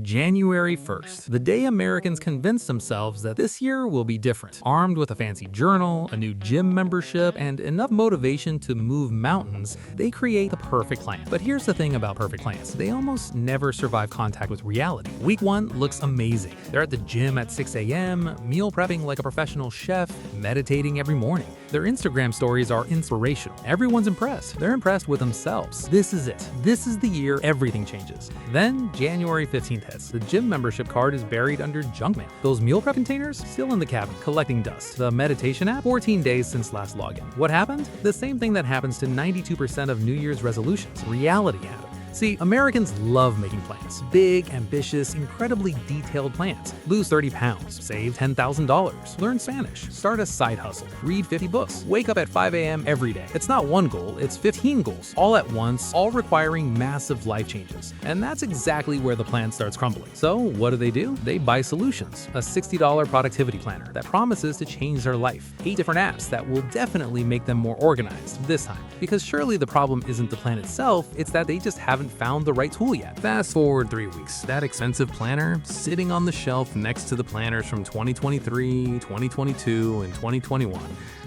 January 1st, the day Americans convinced themselves that this year will be different. Armed with a fancy journal, a new gym membership, and enough motivation to move mountains, they create the perfect plan. But here's the thing about perfect plans. They almost never survive contact with reality. Week 1 looks amazing. They're at the gym at 6 a.m., meal prepping like a professional chef, meditating every morning. Their Instagram stories are inspirational. Everyone's impressed. They're impressed with themselves. This is it. This is the year everything changes. Then January 15th hits. The gym membership card is buried under junk mail. Those meal prep containers still in the cabinet, collecting dust. The meditation app, 14 days since last login. What happened? The same thing that happens to 92% of New Year's resolutions. Reality happened. See, Americans love making plans. Big, ambitious, incredibly detailed plans. Lose 30 pounds, save $10,000, learn Spanish, start a side hustle, read 50 books, wake up at 5 a.m. every day. It's not one goal, it's 15 goals, all at once, all requiring massive life changes. And that's exactly where the plan starts crumbling. So what do? They buy Solutions, a $60 productivity planner that promises to change their life. 8 different apps that will definitely make them more organized this time. Because surely the problem isn't the plan itself, it's that they just haven't found the right tool yet. Fast forward 3 weeks, that expensive planner sitting on the shelf next to the planners from 2023, 2022, and 2021,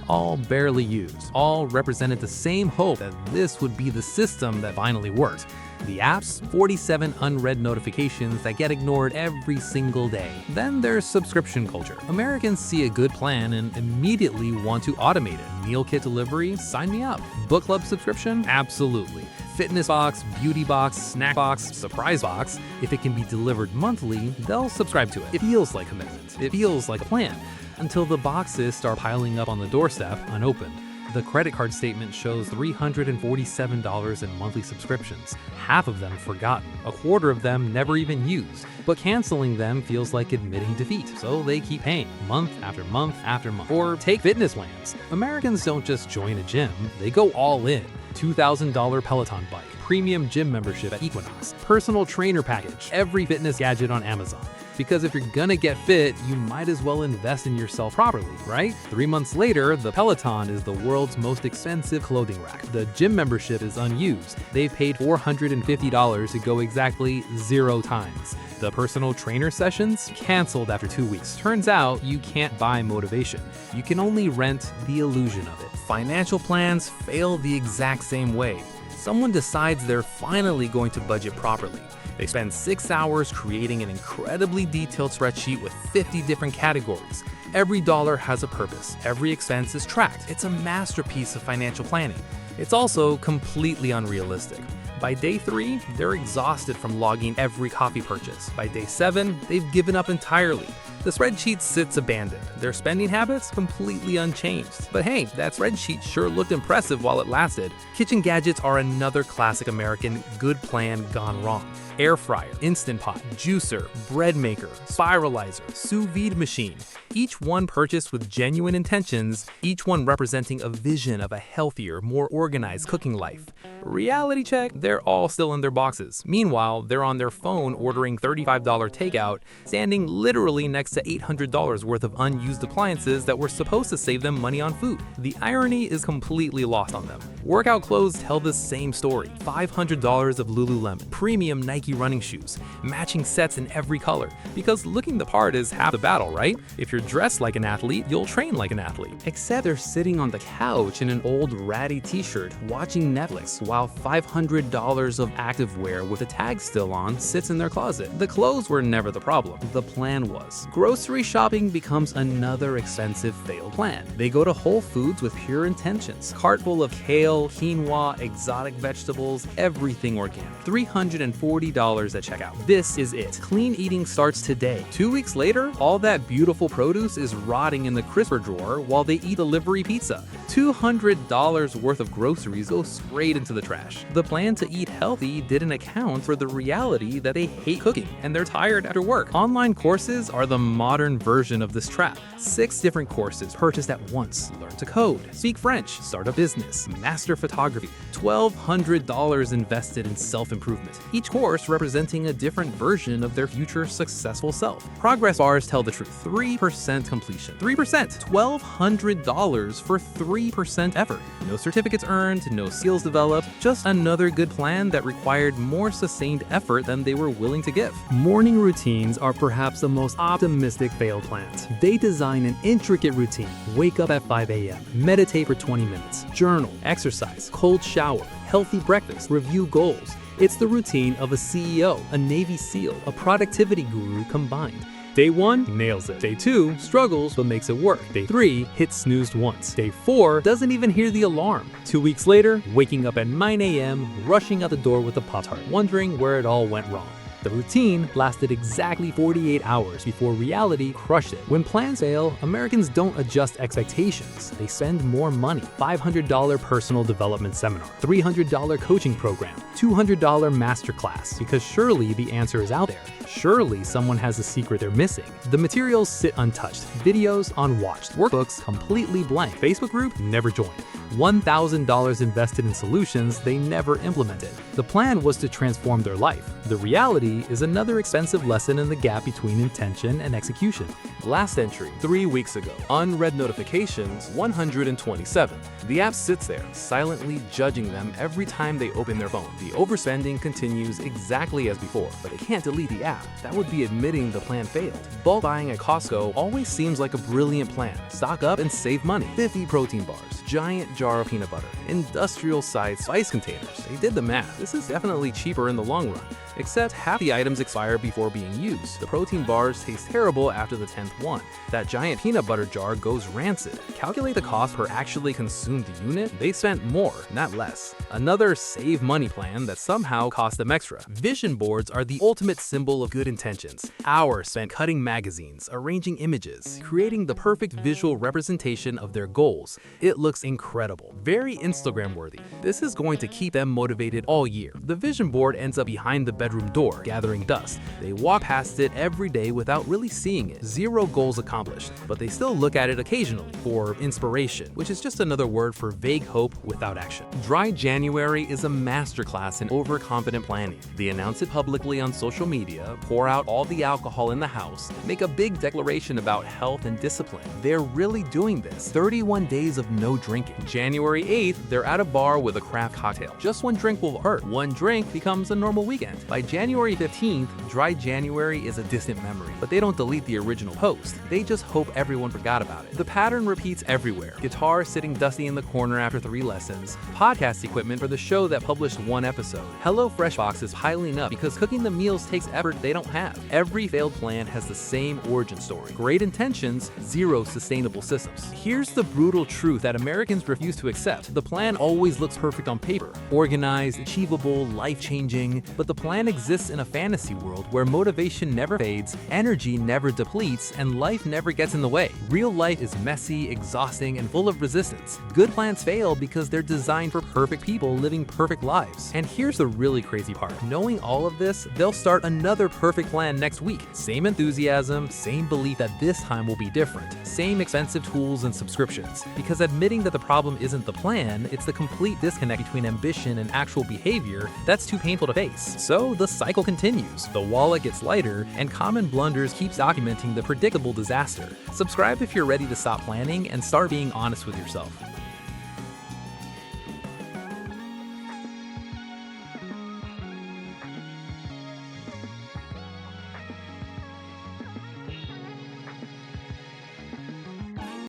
all barely used, all represented the same hope that this would be the system that finally worked. The app's 47 unread notifications that get ignored every single day. Then there's subscription culture. Americans see a good plan and immediately want to automate it. Meal kit delivery? Sign me up. Book club subscription? Absolutely. Fitness box, beauty box, snack box, surprise box. If it can be delivered monthly, they'll subscribe to it. It feels like commitment. It feels like a plan. Until the boxes start piling up on the doorstep unopened. The credit card statement shows $347 in monthly subscriptions, half of them forgotten, a quarter of them never even used. But canceling them feels like admitting defeat, so they keep paying, month after month after month. Or take fitness plans. Americans don't just join a gym, they go all in. $2,000 Peloton bike, premium gym membership at Equinox, personal trainer package, every fitness gadget on Amazon. Because if you're gonna get fit, you might as well invest in yourself properly, right? 3 months later, the Peloton is the world's most expensive clothing rack. The gym membership is unused. They've paid $450 to go exactly 0 times. The personal trainer sessions canceled after 2 weeks. Turns out you can't buy motivation. You can only rent the illusion of it. Financial plans fail the exact same way. Someone decides they're finally going to budget properly. They spend 6 hours creating an incredibly detailed spreadsheet with 50 different categories. Every dollar has a purpose. Every expense is tracked. It's a masterpiece of financial planning. It's also completely unrealistic. By day 3, they're exhausted from logging every coffee purchase. By day 7, they've given up entirely. The spreadsheet sits abandoned, their spending habits completely unchanged. But hey, that spreadsheet sure looked impressive while it lasted. Kitchen gadgets are another classic American good plan gone wrong. Air fryer, Instant Pot, juicer, bread maker, spiralizer, sous vide machine. Each one purchased with genuine intentions, each one representing a vision of a healthier, more organized cooking life. Reality check, they're all still in their boxes. Meanwhile, they're on their phone ordering $35 takeout, standing literally next to $800 worth of unused appliances that were supposed to save them money on food. The irony is completely lost on them. Workout clothes tell the same story. $500 of Lululemon, premium Nike running shoes, matching sets in every color. Because looking the part is half the battle, right? If you're dressed like an athlete, you'll train like an athlete. Except they're sitting on the couch in an old ratty t-shirt, watching Netflix, while $500 of activewear with the tag still on sits in their closet. The clothes were never the problem. The plan was. Grocery shopping becomes another expensive failed plan. They go to Whole Foods with pure intentions. Cart full of kale, quinoa, exotic vegetables, everything organic. $340 at checkout. This is it. Clean eating starts today. 2 weeks later, all that beautiful produce is rotting in the crisper drawer while they eat delivery pizza. $200 worth of groceries go straight into the trash. The plan to eat healthy didn't account for the reality that they hate cooking and they're tired after work. Online courses are the modern version of this trap. 6 different courses purchased at once. Learn to code, speak French, start a business, master photography. $1,200 invested in self-improvement. Each course representing a different version of their future successful self. Progress bars tell the truth. 3% completion. 3%. $1,200 for 3% effort. No certificates earned, no skills developed, Just another good plan that required more sustained effort than they were willing to give. Morning routines are perhaps the most optimistic failed plans. They design an intricate routine. Wake up at 5 a.m., meditate for 20 minutes, journal, exercise, cold shower, healthy breakfast, review goals. It's the routine of a CEO, a Navy SEAL, a productivity guru combined. Day 1, nails it. Day 2, struggles but makes it work. Day 3, hits snoozed once. Day 4, doesn't even hear the alarm. 2 weeks later, waking up at 9 a.m., rushing out the door with a Pop-Tart, wondering where it all went wrong. The routine lasted exactly 48 hours before reality crushed it. When plans fail, Americans don't adjust expectations. They spend more money. $500 personal development seminar, $300 coaching program, $200 masterclass, because surely the answer is out there. Surely someone has a secret they're missing. The materials sit untouched, videos unwatched, workbooks completely blank, Facebook group never joined, $1,000 invested in solutions they never implemented. The plan was to transform their life. The reality is another expensive lesson in the gap between intention and execution. Last entry, 3 weeks ago. Unread notifications, 127. The app sits there, silently judging them every time they open their phone. The overspending continues exactly as before, but they can't delete the app. That would be admitting the plan failed. Bulk buying at Costco always seems like a brilliant plan. Stock up and save money. 50 protein bars, giant jar of peanut butter, industrial-sized spice containers. They did the math. This is definitely cheaper in the long run. Except half the items expire before being used. The protein bars taste terrible after the 10th one. That giant peanut butter jar goes rancid. Calculate the cost per actually consumed unit. They spent more, not less. Another save money plan that somehow cost them extra. Vision boards are the ultimate symbol of good intentions. Hours spent cutting magazines, arranging images, creating the perfect visual representation of their goals. It looks incredible, very Instagram worthy. This is going to keep them motivated all year. The vision board ends up behind the bedroom door, gathering dust. They walk past it every day without really seeing it. 0 goals accomplished, but they still look at it occasionally for inspiration, which is just another word for vague hope without action. Dry January is a masterclass in overconfident planning. They announce it publicly on social media, pour out all the alcohol in the house, make a big declaration about health and discipline. They're really doing this. 31 days of no drinking. January 8th, they're at a bar with a craft cocktail. Just one drink will hurt. One drink becomes a normal weekend. By January 15th, Dry January is a distant memory, but they don't delete the original post. They just hope everyone forgot about it. The pattern repeats everywhere. Guitar sitting dusty in the corner after 3 lessons, podcast equipment for the show that published 1 episode, HelloFresh boxes piling up because cooking the meals takes effort they don't have. Every failed plan has the same origin story. Great intentions, 0 sustainable systems. Here's the brutal truth that Americans refuse to accept. The plan always looks perfect on paper, organized, achievable, life-changing, but the plan exists in a fantasy world where motivation never fades, energy never depletes, and life never gets in the way. Real life is messy, exhausting, and full of resistance. Good plans fail because they're designed for perfect people living perfect lives. And here's the really crazy part. Knowing all of this, they'll start another perfect plan next week. Same enthusiasm, same belief that this time will be different, same expensive tools and subscriptions. Because admitting that the problem isn't the plan, it's the complete disconnect between ambition and actual behavior that's too painful to face. So the cycle continues, the wallet gets lighter, and Common Blunders keeps documenting the predictable disaster. Subscribe if you're ready to stop planning and start being honest with yourself.